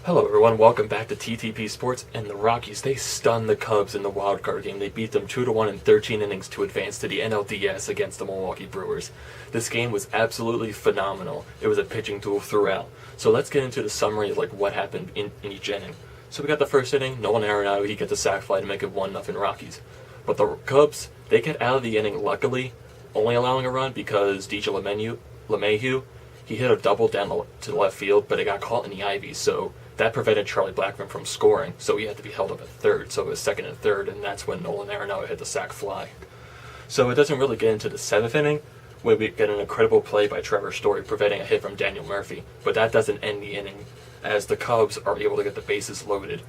Hello everyone, welcome back to TTP Sports. And the Rockies, they stunned the Cubs in the wild card game. They beat them 2-1 in 13 innings to advance to the NLDS against the Milwaukee Brewers. This game was absolutely phenomenal. It was a pitching duel throughout. So let's get into the summary of what happened in each inning. So we got the first inning, Nolan Arenado, he gets a sac fly to make it 1-0 Rockies. But the Cubs, they get out of the inning luckily, only allowing a run because DJ LeMahieu, he hit a double down to the left field, but it got caught in the ivy, so that prevented Charlie Blackmon from scoring, so he had to be held up at third, so it was second and third, and that's when Nolan Arenado hit the sac fly. So it doesn't really get into the seventh inning, where we get an incredible play by Trevor Story preventing a hit from Daniel Murphy, but that doesn't end the inning, as the Cubs are able to get the bases loaded.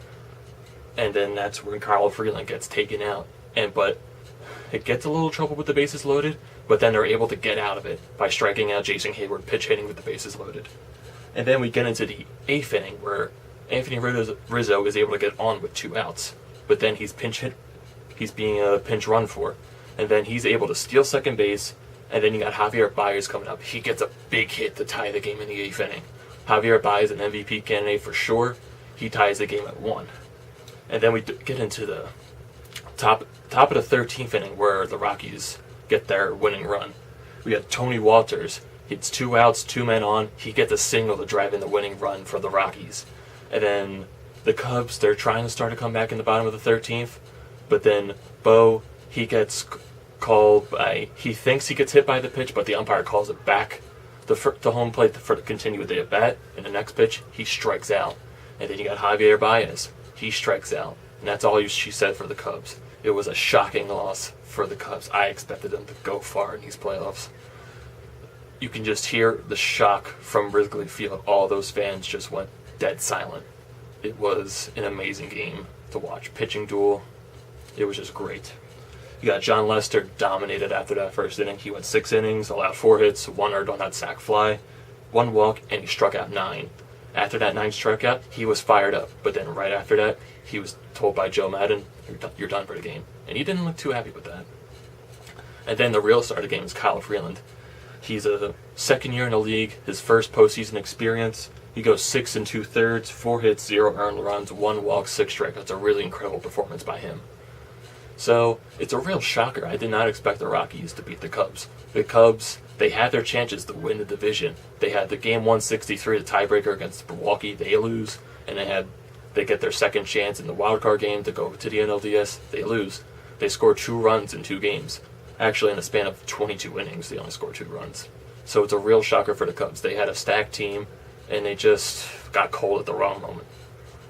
And then that's when Kyle Freeland gets taken out, but it gets a little trouble with the bases loaded, but then they're able to get out of it by striking out Jason Hayward, pitch hitting with the bases loaded. And then we get into the eighth inning where Anthony Rizzo is able to get on with 2 outs, but then he's being pinch run for, and then he's able to steal second base, and then you got Javier Baez coming up. He gets a big hit to tie the game in the eighth inning. Javier Baez, an MVP candidate for sure, he ties the game at 1. And then we get into the top of the 13th inning where the Rockies get their winning run. We got Tony Walters. It's 2 outs, 2 men on. He gets a single to drive in the winning run for the Rockies. And then the Cubs, they're trying to start a comeback in the bottom of the 13th. But then Bo, he gets called by, he thinks he gets hit by the pitch, but the umpire calls it back to home plate to continue with the at-bat. And the next pitch, he strikes out. And then you got Javier Baez. He strikes out. And that's all she said for the Cubs. It was a shocking loss for the Cubs. I expected them to go far in these playoffs. You can just hear the shock from Wrigley Field. All those fans just went dead silent. It was an amazing game to watch. Pitching duel. It was just great. You got John Lester dominated after that first inning. He went 6 innings, allowed 4 hits, 1 earned on that sac fly, 1 walk, and he struck out 9. After that 9 strikeout, he was fired up. But then right after that, he was told by Joe Madden, you're done for the game. And he didn't look too happy with that. And then the real star of the game is Kyle Freeland. He's a second year in the league, his first postseason experience. He goes 6 2/3, 4 hits, 0 earned runs, 1 walk, 6 strikeouts. A really incredible performance by him. So it's a real shocker. I did not expect the Rockies to beat the Cubs. The Cubs, they had their chances to win the division. They had the game 163, the tiebreaker against Milwaukee. They lose, and they get their second chance in the wild card game to go to the NLDS. They lose. They scored 2 runs in 2 games. Actually, in the span of 22 innings, they only scored 2 runs. So it's a real shocker for the Cubs. They had a stacked team, and they just got cold at the wrong moment.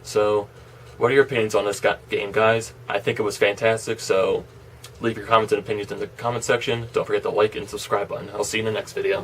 So, what are your opinions on this game, guys? I think it was fantastic, so leave your comments and opinions in the comment section. Don't forget to like and subscribe button. I'll see you in the next video.